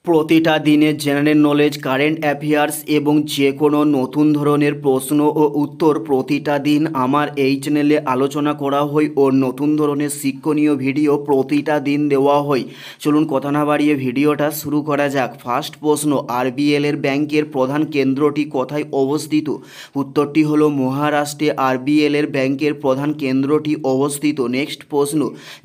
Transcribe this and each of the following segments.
প্রতিটা দিনের general knowledge, current affairs এবং যে কোনো নতুন ধরনের প্রশ্ন ও উত্তর প্রতিটা দিন আমার এই চ্যানেলে আলোচনা করা হয় ও নতুন ধরনের শিক্ষণীয় ভিডিও প্রতিটা দিন দেওয়া হয়। চলুন কথা না বাড়িয়ে ভিডিওটা শুরু করা যাক। ফার্স্ট প্রশ্ন, আরবিএল এর ব্যাংকের প্রধান কেন্দ্রটি কোথায় অবস্থিত? উত্তরটি হলো মহারাষ্ট্রে আরবিএল এর ব্যাংকের প্রধান কেন্দ্রটি অবস্থিত। নেক্সট প্রশ্ন,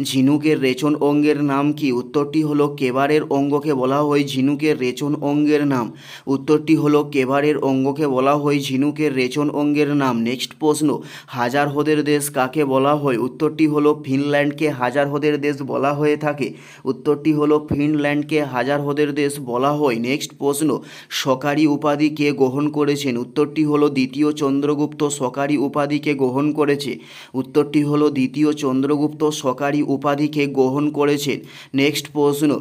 ঝিনুকের রেচন অঙ্গের নাম কি? উত্তরটি হলো কেবারের অঙ্গকে বলা হয় ঝিনুকের রেচন অঙ্গের নাম। উত্তরটি হলো কেবারের অঙ্গকে বলা হয় ঝিনুকের রেচন অঙ্গের নাম। নেক্সট প্রশ্ন, হাজার হ্রদের দেশ কাকে বলা হয়? উত্তরটি হলো ফিনল্যান্ডকে হাজার হ্রদের দেশ বলা হয়ে থাকে। উত্তরটি হলো ফিনল্যান্ডকে হাজার হ্রদের দেশ বলা হয়। নেক্সট প্রশ্ন, সকারি উপাধি কে গ্রহণ করেছেন? উত্তরটি হলো দ্বিতীয় চন্দ্রগুপ্ত সকারি উপাধিকে গ্রহণ করেছে। উত্তরটি হলো দ্বিতীয় চন্দ্রগুপ্ত সকারি উপাধিকে গ্রহণ করেছেন। নেক্সট প্রশ্ন,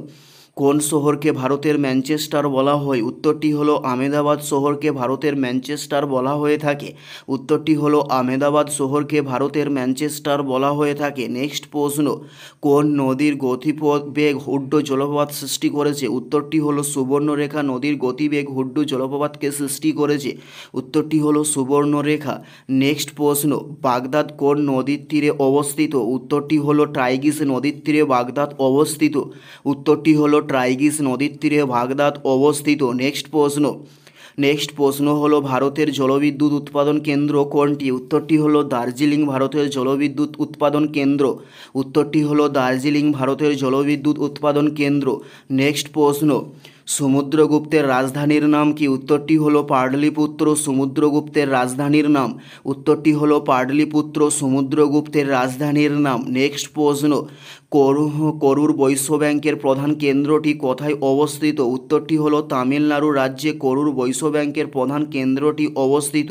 কোন শহরকে ভারতের ম্যানচেস্টার বলা হয়? উত্তরটি হলো আহমেদাবাদ শহরকে ভারতের ম্যানচেস্টার বলা হয়ে থাকে। উত্তরটি হলো আহমেদাবাদ শহরকে ভারতের ম্যানচেস্টার বলা হয়ে থাকে। নেক্সট প্রশ্ন, কোন নদীর গতিবেগ হুড্ড জলপ্রপাত সৃষ্টি করেছে? উত্তরটি হলো সুবর্ণরেখা নদীর গতিবেগ হুড্ড জলপ্রপাতকে সৃষ্টি করেছে। উত্তরটি হলো সুবর্ণরেখা। নেক্সট প্রশ্ন, বাগদাদ কোন নদীর তীরে অবস্থিত? উত্তরটি হলো টাইগ্রিস নদীর তীরে বাগদাদ অবস্থিত। উত্তরটি হলো টাইগ্রিস নদীর তীরে বাগদাদ অবস্থিত। নেক্সট প্রশ্ন হলো ভারতের জলবিদ্যুৎ উৎপাদন কেন্দ্র কোনটি? উত্তরটি হলো দার্জিলিং ভারতের জলবিদ্যুৎ উৎপাদন কেন্দ্র। উত্তরটি হলো দার্জিলিং ভারতের জলবিদ্যুৎ উৎপাদন কেন্দ্র। নেক্সট প্রশ্ন, সমুদ্রগুপ্তের রাজধানীর নাম কি? উত্তরটি হলো পাটলিপুত্র সমুদ্রগুপ্তের রাজধানীর নাম। উত্তরটি হলো পাটলিপুত্র সমুদ্রগুপ্তের রাজধানীর নাম। নেক্সট প্রশ্ন, করুর বৈশ্য ব্যাংকের প্রধান কেন্দ্রটি কোথায় অবস্থিত? উত্তরটি হলো তামিলনাড়ু রাজ্যে করুর বৈশ্য ব্যাংকের প্রধান কেন্দ্রটি অবস্থিত।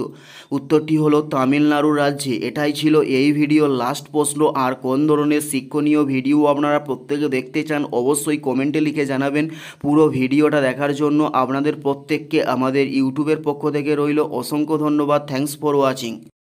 উত্তরটি হলো তামিলনাড়ু রাজ্যে। এটাই ছিল এই ভিডিওর লাস্ট প্রশ্ন। আর কোন ধরনের শিক্ষণীয় ভিডিও আপনারা প্রত্যেকে দেখতে চান অবশ্যই কমেন্টে লিখে জানাবেন। পুরো ভিডিওটা দেখার জন্য আপনাদের প্রত্যেককে আমাদের ইউটিউবের পক্ষ থেকে রইল অসংখ্য ধন্যবাদ। Thanks for watching.